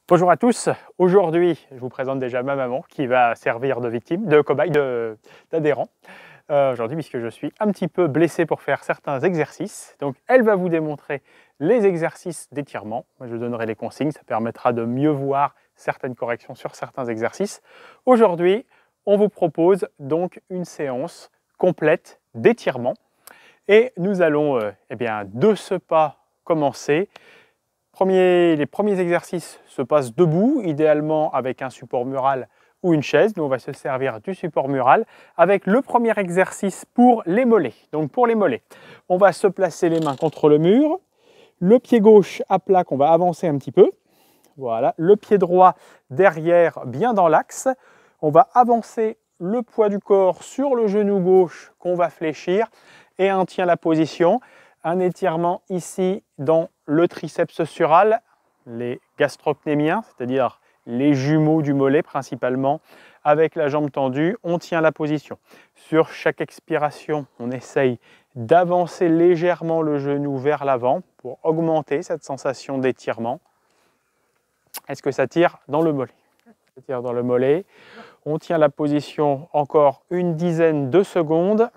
Bonjour à tous, aujourd'hui je vous présente déjà ma maman qui va servir de victime, de cobaye, d'adhérent aujourd'hui puisque je suis un petit peu blessé pour faire certains exercices. Donc elle va vous démontrer les exercices d'étirement, moi je donnerai les consignes, ça permettra de mieux voir certaines corrections sur certains exercices. Aujourd'hui on vous propose donc une séance complète d'étirement et nous allons de ce pas commencer. Les premiers exercices se passent debout, idéalement avec un support mural ou une chaise. Nous, on va se servir du support mural avec le premier exercice pour les mollets. Donc pour les mollets, on va se placer les mains contre le mur, le pied gauche à plat qu'on va avancer un petit peu. Voilà, le pied droit derrière, bien dans l'axe. On va avancer le poids du corps sur le genou gauche qu'on va fléchir et on tient la position. Un étirement ici dans le triceps sural, les gastrocnémiens, c'est-à-dire les jumeaux du mollet principalement, avec la jambe tendue, on tient la position. Sur chaque expiration, on essaye d'avancer légèrement le genou vers l'avant pour augmenter cette sensation d'étirement. Est-ce que ça tire dans le mollet? Ça tire dans le mollet. On tient la position encore une dizaine de secondes.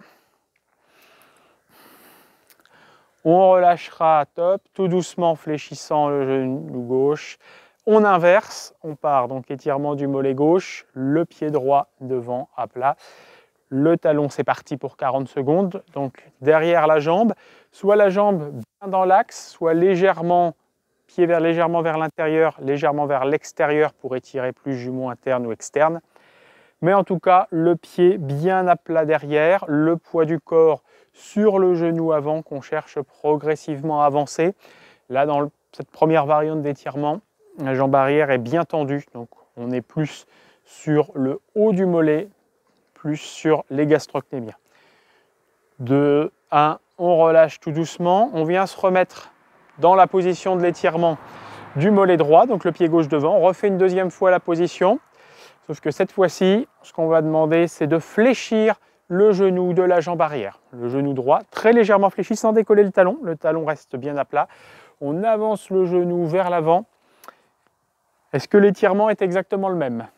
On relâchera, top, tout doucement fléchissant le genou gauche. On inverse, on part donc étirement du mollet gauche, le pied droit devant à plat. Le talon, c'est parti pour 40 secondes. Donc derrière la jambe, soit la jambe bien dans l'axe, soit légèrement, légèrement vers l'intérieur, légèrement vers l'extérieur pour étirer plus jumeau interne ou externe. Mais en tout cas, le pied bien à plat derrière, le poids du corps sur le genou avant qu'on cherche progressivement à avancer. Là, dans cette première variante d'étirement, la jambe arrière est bien tendue, donc on est plus sur le haut du mollet, plus sur les gastrocnémiens. 2, 1, on relâche tout doucement. On vient se remettre dans la position de l'étirement du mollet droit, donc le pied gauche devant. On refait une deuxième fois la position, sauf que cette fois-ci, ce qu'on va demander, c'est de fléchir le genou de la jambe arrière. Le genou droit, très légèrement fléchi sans décoller le talon reste bien à plat. On avance le genou vers l'avant. Est-ce que l'étirement est exactement le même?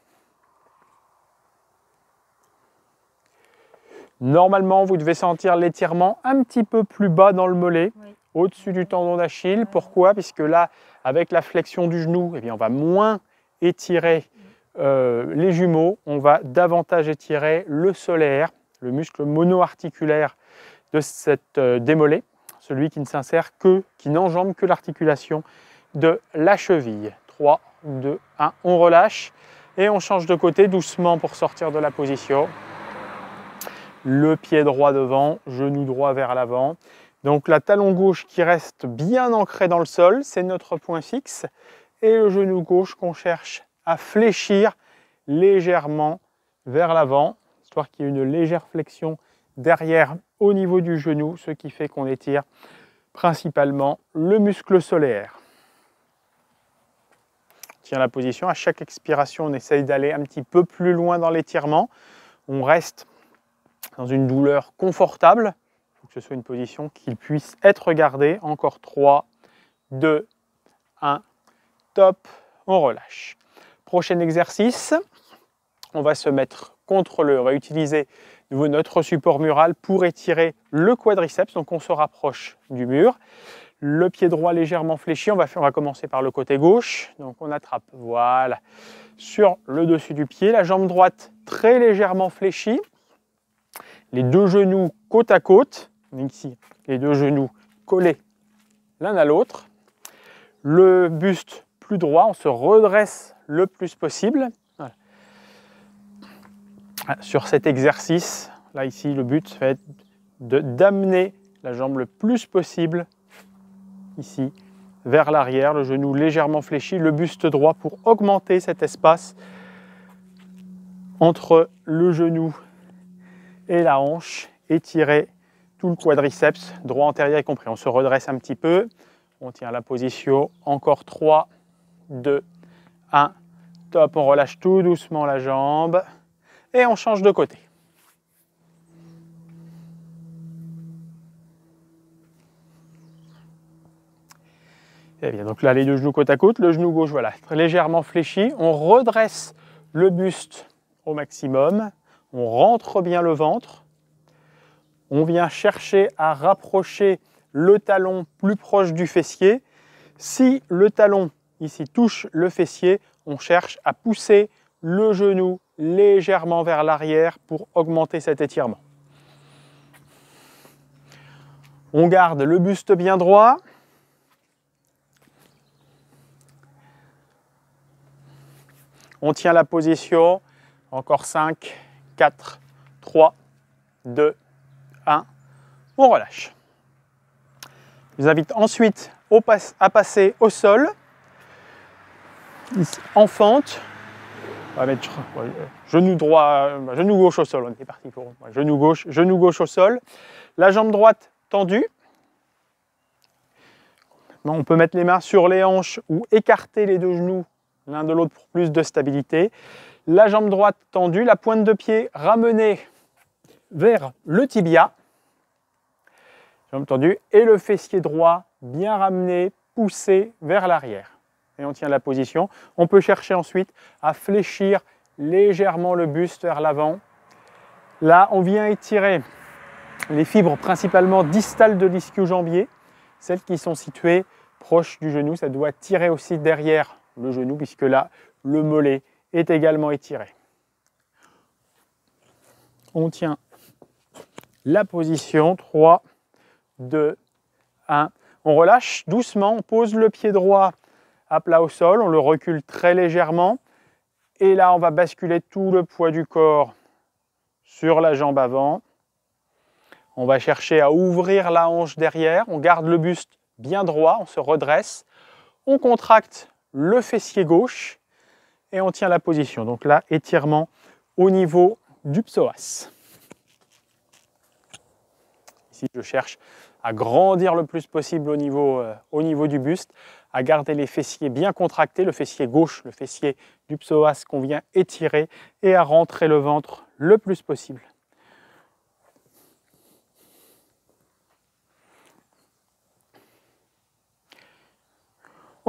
Normalement, vous devez sentir l'étirement un petit peu plus bas dans le mollet, oui, au-dessus du tendon d'Achille. Pourquoi? Puisque là, avec la flexion du genou, on va moins étirer les jumeaux, on va davantage étirer le solaire, le muscle monoarticulaire de cette démollet, celui qui ne s'insère que, qui n'enjambe que l'articulation de la cheville. 3, 2, 1, on relâche et on change de côté doucement pour sortir de la position. Le pied droit devant, genou droit vers l'avant. Donc la talon gauche qui reste bien ancré dans le sol, c'est notre point fixe. Et le genou gauche qu'on cherche à fléchir légèrement vers l'avant, histoire qu'il y ait une légère flexion derrière au niveau du genou, ce qui fait qu'on étire principalement le muscle solaire. On tient la position, à chaque expiration on essaye d'aller un petit peu plus loin dans l'étirement. On reste dans une douleur confortable, il faut que ce soit une position qui puisse être gardée. Encore 3, 2, 1, top, on relâche. Prochain exercice, on va se mettre contre on va utiliser de nouveau notre support mural pour étirer le quadriceps, donc on se rapproche du mur. Le pied droit légèrement fléchi, on va commencer par le côté gauche, donc on attrape, voilà, sur le dessus du pied, la jambe droite très légèrement fléchie, les deux genoux côte à côte, ici les deux genoux collés l'un à l'autre, le buste plus droit, on se redresse le plus possible. Voilà. Sur cet exercice, là ici le but va être d'amener la jambe le plus possible ici vers l'arrière, le genou légèrement fléchi, le buste droit pour augmenter cet espace entre le genou et la hanche, étirer tout le quadriceps, droit antérieur y compris. On se redresse un petit peu, on tient la position, encore 3, 2, 1, top, on relâche tout doucement la jambe et on change de côté. Et bien, donc là, les deux genoux côte à côte, le genou gauche, voilà, légèrement fléchi. On redresse le buste au maximum. On rentre bien le ventre. On vient chercher à rapprocher le talon plus proche du fessier. Si le talon ici touche le fessier, on cherche à pousser le genou légèrement vers l'arrière pour augmenter cet étirement. On garde le buste bien droit. On tient la position. Encore 5, 4, 3, 2, 1. On relâche. Je vous invite ensuite à passer au sol, en fente. On va mettre genou droit, genou gauche au sol. On est parti pour genou gauche au sol. La jambe droite tendue. On peut mettre les mains sur les hanches ou écarter les deux genoux l'un de l'autre pour plus de stabilité. La jambe droite tendue, la pointe de pied ramenée vers le tibia. Jambe tendue et le fessier droit bien ramené, poussé vers l'arrière. Et on tient la position. On peut chercher ensuite à fléchir légèrement le buste vers l'avant. Là, on vient étirer les fibres principalement distales de l'ischio-jambier, celles qui sont situées proches du genou. Ça doit tirer aussi derrière le genou, puisque là, le mollet est également étiré. On tient la position, 3, 2, 1. On relâche doucement, on pose le pied droit à plat au sol, on le recule très légèrement. Et là, on va basculer tout le poids du corps sur la jambe avant. On va chercher à ouvrir la hanche derrière, on garde le buste bien droit, on se redresse. On contracte le fessier gauche et on tient la position. Donc là, étirement au niveau du psoas. Ici, je cherche à grandir le plus possible au niveau du buste, à garder les fessiers bien contractés, le fessier gauche, le fessier du psoas qu'on vient étirer et à rentrer le ventre le plus possible.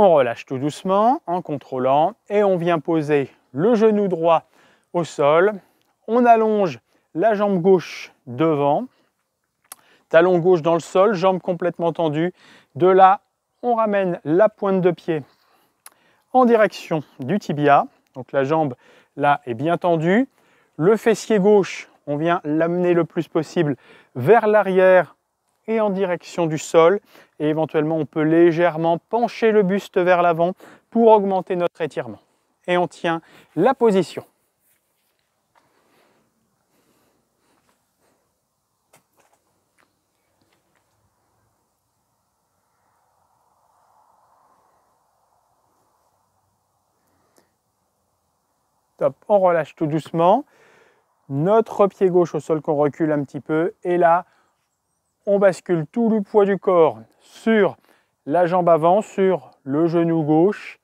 On relâche tout doucement en contrôlant et on vient poser le genou droit au sol. On allonge la jambe gauche devant, talon gauche dans le sol, jambe complètement tendue. De là, on ramène la pointe de pied en direction du tibia. Donc la jambe là est bien tendue. Le fessier gauche, on vient l'amener le plus possible vers l'arrière et en direction du sol. Et éventuellement, on peut légèrement pencher le buste vers l'avant pour augmenter notre étirement. Et on tient la position. Top, on relâche tout doucement. Notre pied gauche au sol qu'on recule un petit peu. Et là, on bascule tout le poids du corps sur la jambe avant, sur le genou gauche.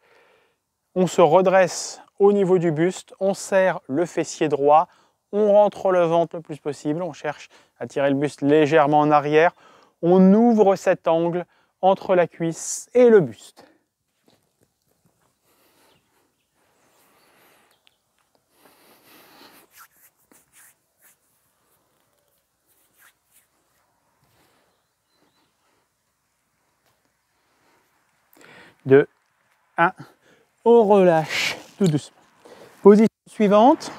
On se redresse au niveau du buste, on serre le fessier droit, on rentre le ventre le plus possible, on cherche à tirer le buste légèrement en arrière. On ouvre cet angle entre la cuisse et le buste. Deux, 1, on relâche tout doucement. Position suivante,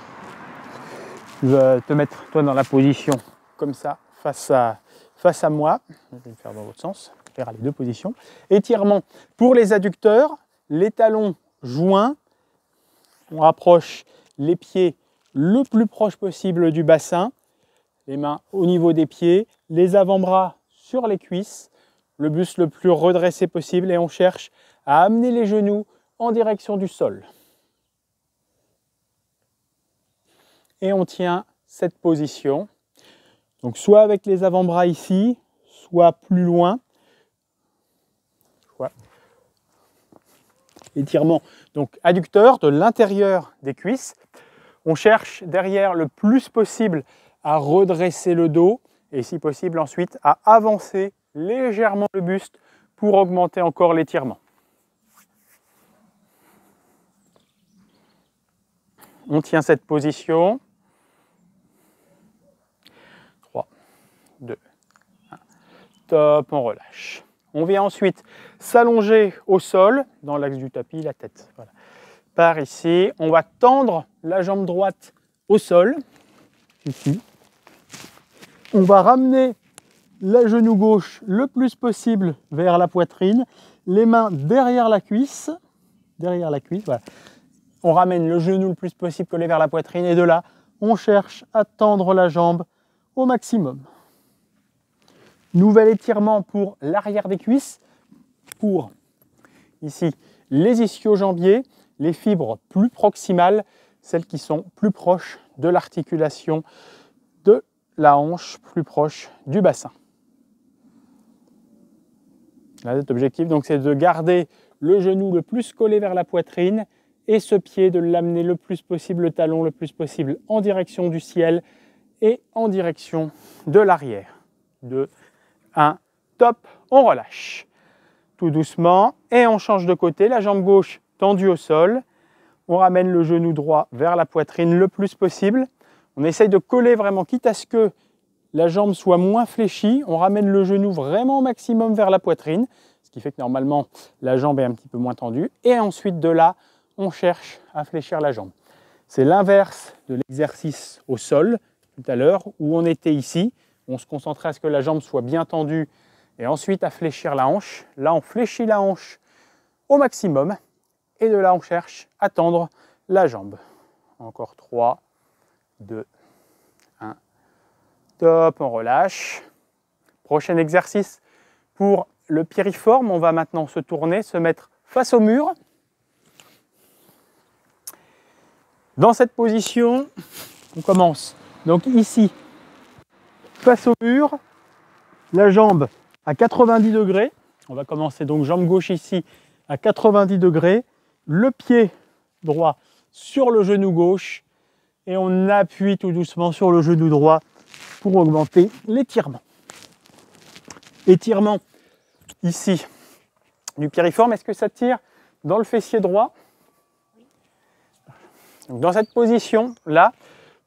tu vas te mettre toi dans la position comme ça, face à moi. Je vais le faire dans l'autre sens, faire les deux positions. Étirement pour les adducteurs, les talons joints, on rapproche les pieds le plus proche possible du bassin, les mains au niveau des pieds, les avant-bras sur les cuisses, le buste le plus redressé possible et on cherche à amener les genoux en direction du sol. Et on tient cette position. Donc soit avec les avant-bras ici, soit plus loin. Voilà. Étirement donc adducteur de l'intérieur des cuisses. On cherche derrière le plus possible à redresser le dos et si possible ensuite à avancer légèrement le buste pour augmenter encore l'étirement. On tient cette position. 3, 2, 1. Top, on relâche. On vient ensuite s'allonger au sol, dans l'axe du tapis, la tête. Voilà. Par ici, on va tendre la jambe droite au sol, ici. On va ramener le genou gauche le plus possible vers la poitrine, les mains derrière la cuisse, voilà. On ramène le genou le plus possible collé vers la poitrine et de là, on cherche à tendre la jambe au maximum. Nouvel étirement pour l'arrière des cuisses, pour ici les ischio-jambiers, les fibres plus proximales, celles qui sont plus proches de l'articulation de la hanche, plus proche du bassin. Cet objectif, donc, c'est de garder le genou le plus collé vers la poitrine et ce pied de l'amener le plus possible, le talon le plus possible en direction du ciel et en direction de l'arrière. 2, 1, top, on relâche. Tout doucement et on change de côté, la jambe gauche tendue au sol. On ramène le genou droit vers la poitrine le plus possible. On essaye de coller vraiment, quitte à ce que la jambe soit moins fléchie. On ramène le genou vraiment au maximum vers la poitrine, ce qui fait que normalement la jambe est un petit peu moins tendue. Et ensuite de là, on cherche à fléchir la jambe. C'est l'inverse de l'exercice au sol tout à l'heure où on était ici. On se concentrait à ce que la jambe soit bien tendue et ensuite à fléchir la hanche. Là, on fléchit la hanche au maximum et de là, on cherche à tendre la jambe. Encore 3, 2, 1. Top, on relâche. Prochain exercice pour le piriforme. On va maintenant se tourner, se mettre face au mur. Dans cette position, on commence donc ici, face au mur, la jambe à 90 degrés. On va commencer donc jambe gauche ici à 90 degrés, le pied droit sur le genou gauche et on appuie tout doucement sur le genou droit pour augmenter l'étirement. Étirement ici du piriforme, est-ce que ça tire dans le fessier droit? Donc dans cette position-là,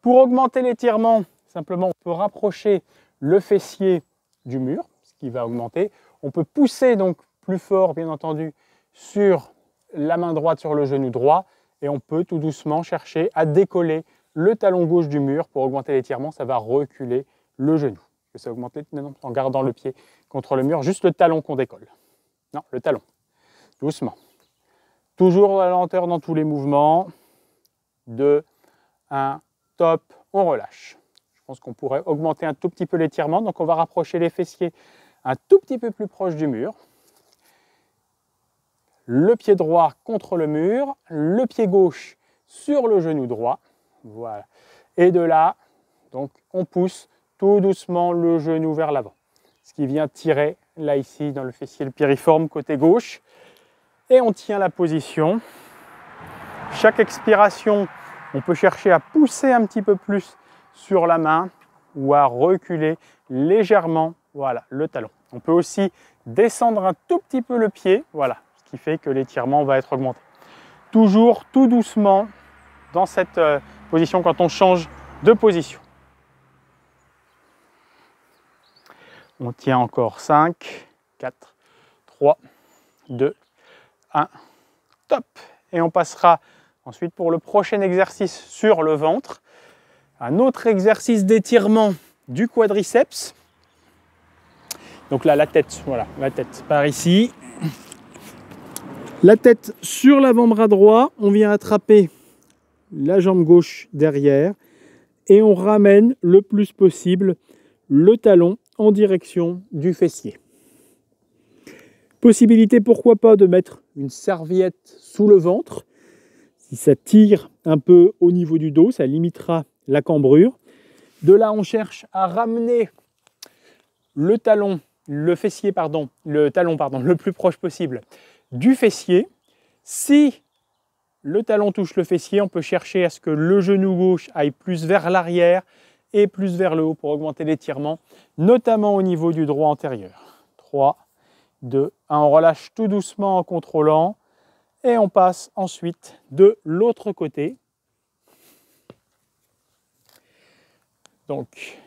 pour augmenter l'étirement, simplement on peut rapprocher le fessier du mur, ce qui va augmenter. On peut pousser donc plus fort, bien entendu, sur la main droite sur le genou droit et on peut tout doucement chercher à décoller le talon gauche du mur. Pour augmenter l'étirement, ça va reculer le genou. Ça augmente l'étirement en gardant le pied contre le mur, juste le talon qu'on décolle. Non, le talon. Doucement. Toujours à la lenteur dans tous les mouvements. 2, 1, top, on relâche. Je pense qu'on pourrait augmenter un tout petit peu l'étirement, donc on va rapprocher les fessiers un tout petit peu plus proche du mur. Le pied droit contre le mur, le pied gauche sur le genou droit. Voilà. Et de là, donc, on pousse tout doucement le genou vers l'avant. Ce qui vient tirer, là ici, dans le fessier le piriforme côté gauche. Et on tient la position. Chaque expiration, on peut chercher à pousser un petit peu plus sur la main ou à reculer légèrement, voilà, le talon. On peut aussi descendre un tout petit peu le pied, voilà, ce qui fait que l'étirement va être augmenté. Toujours tout doucement dans cette position quand on change de position. On tient encore 5, 4, 3, 2, 1, top. Et on passera ensuite pour le prochain exercice sur le ventre. Un autre exercice d'étirement du quadriceps. Donc là, la tête, voilà, la tête par ici. La tête sur l'avant-bras droit, on vient attraper la jambe gauche derrière et on ramène le plus possible le talon en direction du fessier. Possibilité, pourquoi pas, de mettre une serviette sous le ventre. Si ça tire un peu au niveau du dos, ça limitera la cambrure. De là, on cherche à ramener le talon le talon le plus proche possible du fessier. Si le talon touche le fessier, on peut chercher à ce que le genou gauche aille plus vers l'arrière et plus vers le haut pour augmenter l'étirement, notamment au niveau du droit antérieur. 3, 2, 1, on relâche tout doucement en contrôlant et on passe ensuite de l'autre côté. Donc,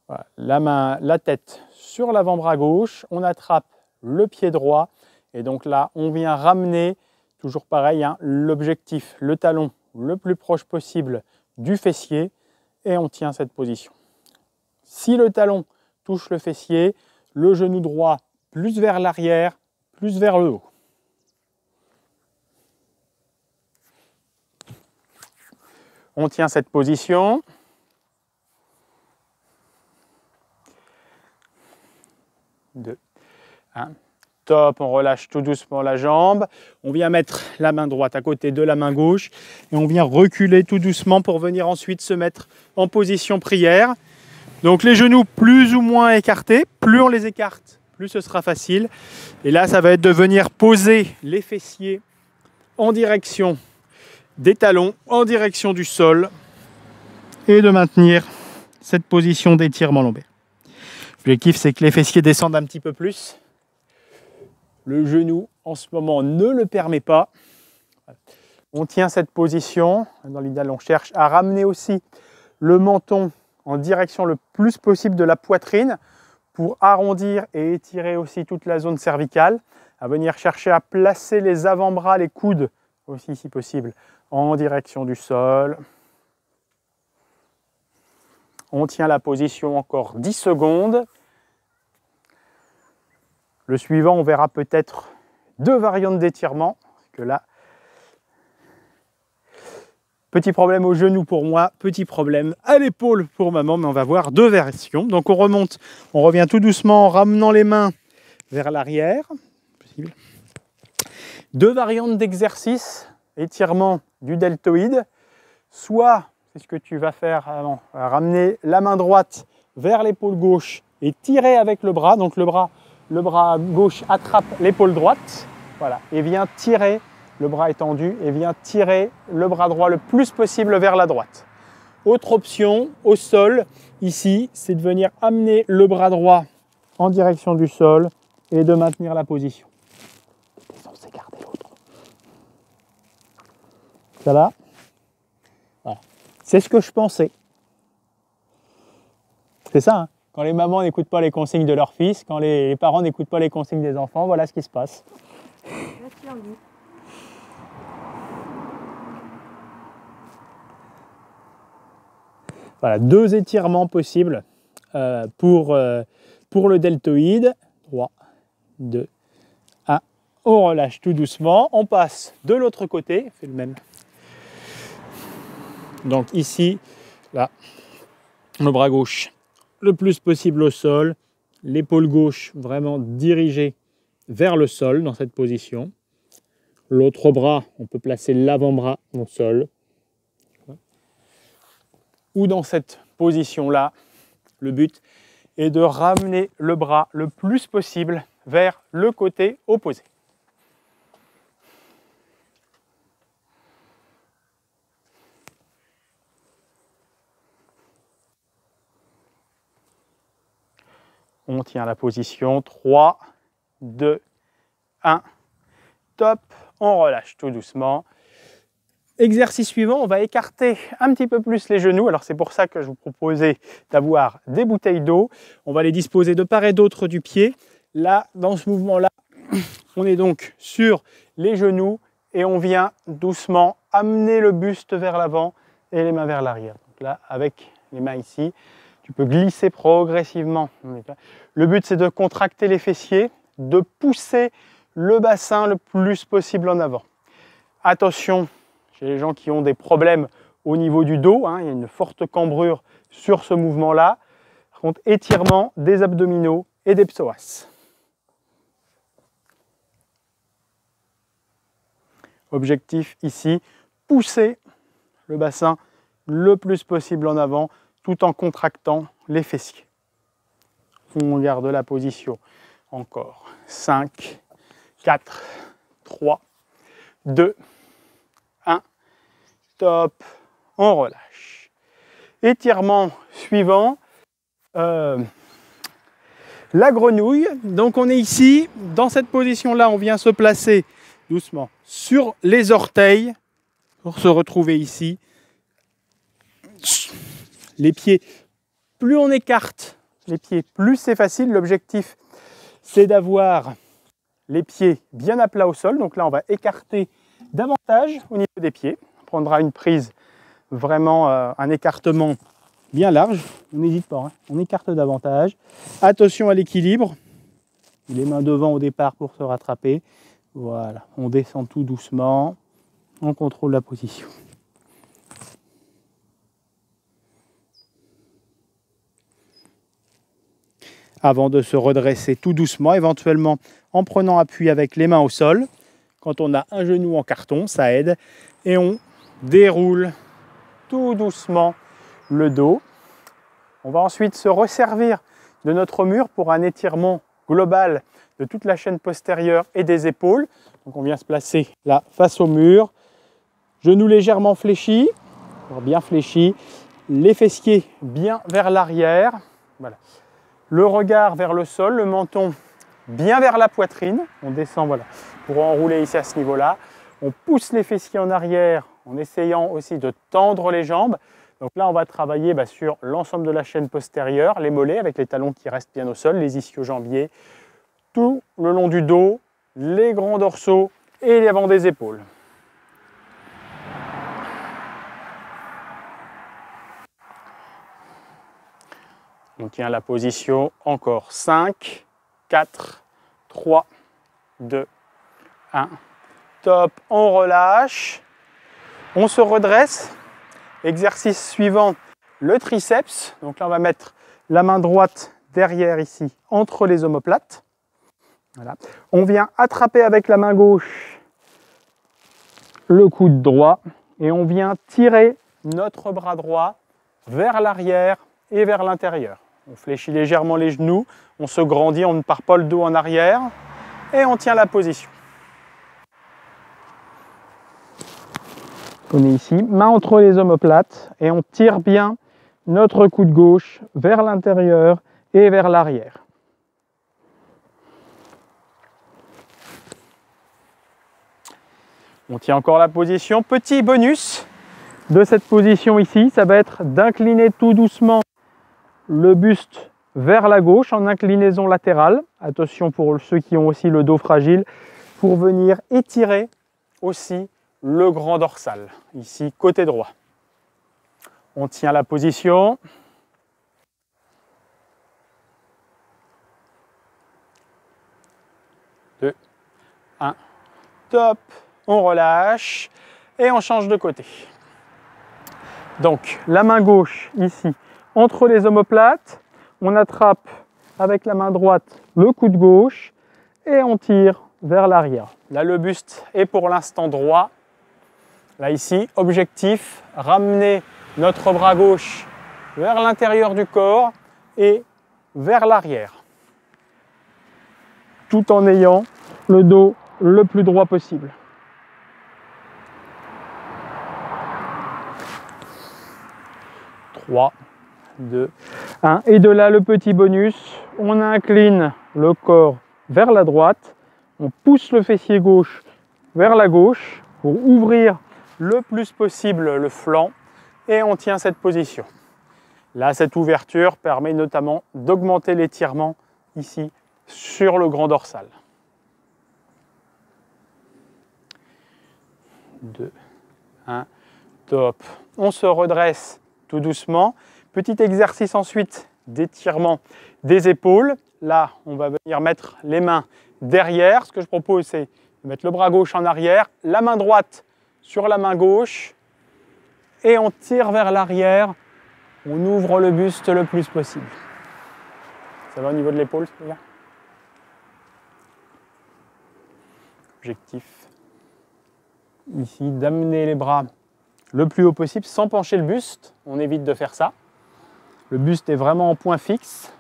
voilà, la main, la tête sur l'avant-bras gauche, on attrape le pied droit et donc là, on vient ramener, toujours pareil, hein, l'objectif, le talon le plus proche possible du fessier et on tient cette position. Si le talon touche le fessier, le genou droit plus vers l'arrière, plus vers le haut. On tient cette position. 2, 1. Top, on relâche tout doucement la jambe. On vient mettre la main droite à côté de la main gauche et on vient reculer tout doucement pour venir ensuite se mettre en position prière. Donc les genoux plus ou moins écartés, plus on les écarte, plus ce sera facile. Et là, ça va être de venir poser les fessiers en direction des talons, en direction du sol et de maintenir cette position d'étirement lombaire. L'objectif, c'est que les fessiers descendent un petit peu plus. Le genou, en ce moment, ne le permet pas. On tient cette position. Dans l'idéal, on cherche à ramener aussi le menton en direction le plus possible de la poitrine pour arrondir et étirer aussi toute la zone cervicale. À venir chercher à placer les avant-bras, les coudes aussi, si possible, en direction du sol. On tient la position encore 10 secondes. Le suivant, on verra peut-être 2 variantes d'étirement. Que là, petit problème au genou pour moi, petit problème à l'épaule pour maman, mais on va voir 2 versions. Donc on remonte, on revient tout doucement en ramenant les mains vers l'arrière. 2 variantes d'exercice, étirement du deltoïde. Soit, c'est ce que tu vas faire avant, ramener la main droite vers l'épaule gauche et tirer avec le bras. Donc le bras gauche attrape l'épaule droite, voilà, et vient tirer, le bras étendu, et vient tirer le bras droit le plus possible vers la droite. Autre option, au sol, ici, c'est de venir amener le bras droit en direction du sol et de maintenir la position. Sans s'écarter l'autre. Ça va? Voilà. C'est ce que je pensais. C'est ça, hein? Quand les mamans n'écoutent pas les consignes de leur fils, quand les parents n'écoutent pas les consignes des enfants, voilà ce qui se passe. Voilà, 2 étirements possibles pour le deltoïde. 3, 2, 1. On relâche tout doucement. On passe de l'autre côté. On fait le même. Donc ici, là, le bras gauche le plus possible au sol, l'épaule gauche vraiment dirigée vers le sol dans cette position. L'autre bras, on peut placer l'avant-bras au sol. Ou dans cette position-là, le but est de ramener le bras le plus possible vers le côté opposé. On tient la position, 3, 2, 1, top, on relâche tout doucement. Exercice suivant, on va écarter un petit peu plus les genoux. Alors c'est pour ça que je vous proposais d'avoir des bouteilles d'eau. On va les disposer de part et d'autre du pied. Là, dans ce mouvement-là, on est donc sur les genoux et on vient doucement amener le buste vers l'avant et les mains vers l'arrière. Donc là, avec les mains ici, tu peux glisser progressivement. Le but, c'est de contracter les fessiers, de pousser le bassin le plus possible en avant. Attention, chez les gens qui ont des problèmes au niveau du dos, hein, il y a une forte cambrure sur ce mouvement-là. Par contre, étirement des abdominaux et des psoas. Objectif ici, pousser le bassin le plus possible en avant, tout en contractant les fessiers. On garde la position encore. 5, 4, 3, 2, 1. Top. On relâche. Étirement suivant. La grenouille. Donc on est ici. Dans cette position-là, on vient se placer doucement sur les orteils pour se retrouver ici. les pieds. Plus on écarte les pieds, plus c'est facile. L'objectif, c'est d'avoir les pieds bien à plat au sol. Donc là, on va écarter davantage au niveau des pieds. On prendra une prise, vraiment un écartement bien large. On n'hésite pas, hein. On écarte davantage. Attention à l'équilibre. Les mains devant au départ pour se rattraper. Voilà, on descend tout doucement. On contrôle la position. Avant de se redresser tout doucement, éventuellement en prenant appui avec les mains au sol. Quand on a un genou en carton, ça aide. Et on déroule tout doucement le dos. On va ensuite se resservir de notre mur pour un étirement global de toute la chaîne postérieure et des épaules. Donc on vient se placer là face au mur. Genoux légèrement fléchis, bien fléchis. Les fessiers bien vers l'arrière. Voilà. Le regard vers le sol, le menton bien vers la poitrine. On descend, voilà, pour enrouler ici à ce niveau-là. On pousse les fessiers en arrière en essayant aussi de tendre les jambes. Donc là, on va travailler sur l'ensemble de la chaîne postérieure, les mollets avec les talons qui restent bien au sol, les ischio-jambiers, tout le long du dos, les grands dorsaux et l'avant des épaules. On tient la position encore 5, 4, 3, 2, 1. Top, on relâche. On se redresse. Exercice suivant, le triceps. Donc là, on va mettre la main droite derrière ici, entre les omoplates. Voilà. On vient attraper avec la main gauche le coude droit et on vient tirer notre bras droit vers l'arrière et vers l'intérieur. On fléchit légèrement les genoux, on se grandit, on ne part pas le dos en arrière et on tient la position. On est ici, main entre les omoplates et on tire bien notre coude gauche vers l'intérieur et vers l'arrière. On tient encore la position. Petit bonus de cette position ici, ça va être d'incliner tout doucement le buste vers la gauche en inclinaison latérale. Attention pour ceux qui ont aussi le dos fragile, pour venir étirer aussi le grand dorsal, ici côté droit. On tient la position. Deux, un, top, on relâche et on change de côté. Donc la main gauche ici entre les omoplates, on attrape avec la main droite le coude gauche et on tire vers l'arrière. Là le buste est pour l'instant droit. Là ici, objectif, ramener notre bras gauche vers l'intérieur du corps et vers l'arrière. Tout en ayant le dos le plus droit possible. 3, 2, 1. Et de là, le petit bonus, on incline le corps vers la droite, on pousse le fessier gauche vers la gauche pour ouvrir le plus possible le flanc et on tient cette position. Là, cette ouverture permet notamment d'augmenter l'étirement ici sur le grand dorsal. 2, 1, top. On se redresse tout doucement. Petit exercice ensuite d'étirement des épaules. Là, on va venir mettre les mains derrière. Ce que je propose, c'est de mettre le bras gauche en arrière, la main droite sur la main gauche et on tire vers l'arrière. On ouvre le buste le plus possible. Ça va au niveau de l'épaule, les gars? Objectif ici d'amener les bras le plus haut possible sans pencher le buste. On évite de faire ça. Le buste est vraiment en point fixe.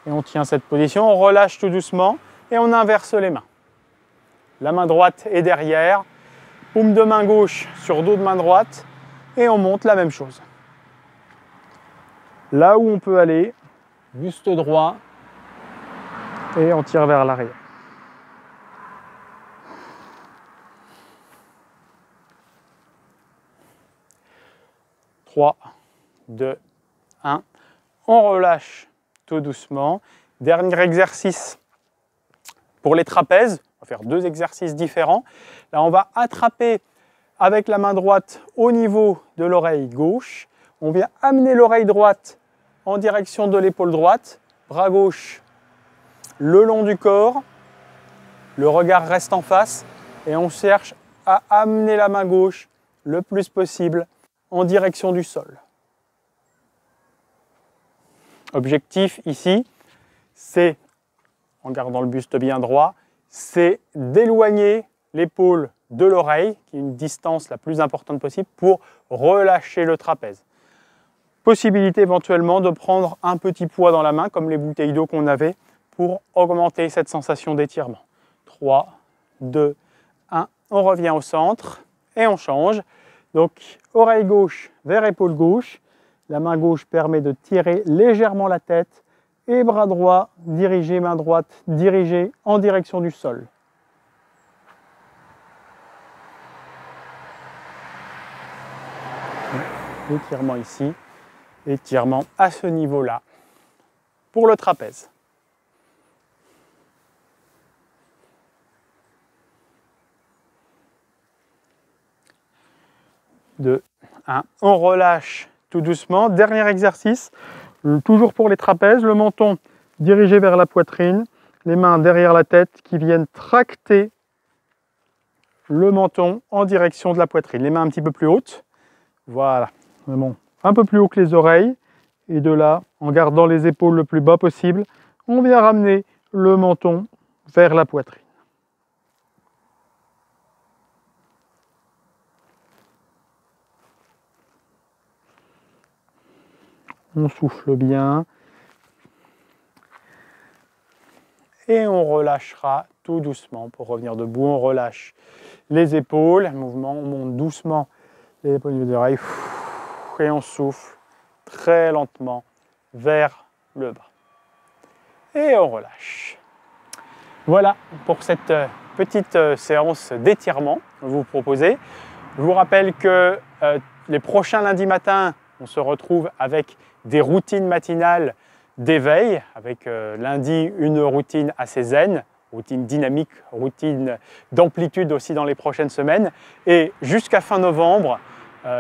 Et on tient cette position. On relâche tout doucement et on inverse les mains. La main droite est derrière. Paume de main gauche sur dos de main droite. Et on monte la même chose. Là où on peut aller, buste droit. Et on tire vers l'arrière. 3, 2, 1. On relâche tout doucement. Dernier exercice pour les trapèzes. On va faire 2 exercices différents. Là, on va attraper avec la main droite au niveau de l'oreille gauche. On vient amener l'oreille droite en direction de l'épaule droite. Bras gauche le long du corps. Le regard reste en face. Et on cherche à amener la main gauche le plus possible en direction du sol. Objectif ici, c'est, en gardant le buste bien droit, c'est d'éloigner l'épaule de l'oreille, qui est une distance la plus importante possible, pour relâcher le trapèze. Possibilité éventuellement de prendre un petit poids dans la main, comme les bouteilles d'eau qu'on avait, pour augmenter cette sensation d'étirement. 3, 2, 1, on revient au centre et on change. Donc, oreille gauche vers épaule gauche. La main gauche permet de tirer légèrement la tête et bras droit dirigé, main droite dirigée en direction du sol. Étirement ici, étirement à ce niveau-là pour le trapèze. 2, 1. On relâche tout doucement. Dernier exercice, toujours pour les trapèzes, le menton dirigé vers la poitrine, les mains derrière la tête qui viennent tracter le menton en direction de la poitrine. Les mains un petit peu plus hautes. Voilà, bon, un peu plus haut que les oreilles. Et de là, en gardant les épaules le plus bas possible, on vient ramener le menton vers la poitrine. On souffle bien. Et on relâchera tout doucement. Pour revenir debout, on relâche les épaules. Mouvement, on monte doucement les épaules des oreilles. Et on souffle très lentement vers le bas. Et on relâche. Voilà pour cette petite séance d'étirement que je vous proposez. Je vous rappelle que les prochains lundis matins, on se retrouve avec des routines matinales d'éveil, avec lundi une routine assez zen, routine dynamique, routine d'amplitude aussi dans les prochaines semaines. Et jusqu'à fin novembre,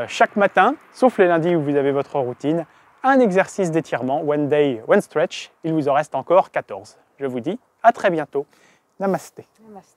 chaque matin, sauf les lundis où vous avez votre routine, un exercice d'étirement, one day, one stretch. Il vous en reste encore 14. Je vous dis à très bientôt. Namasté. Namasté.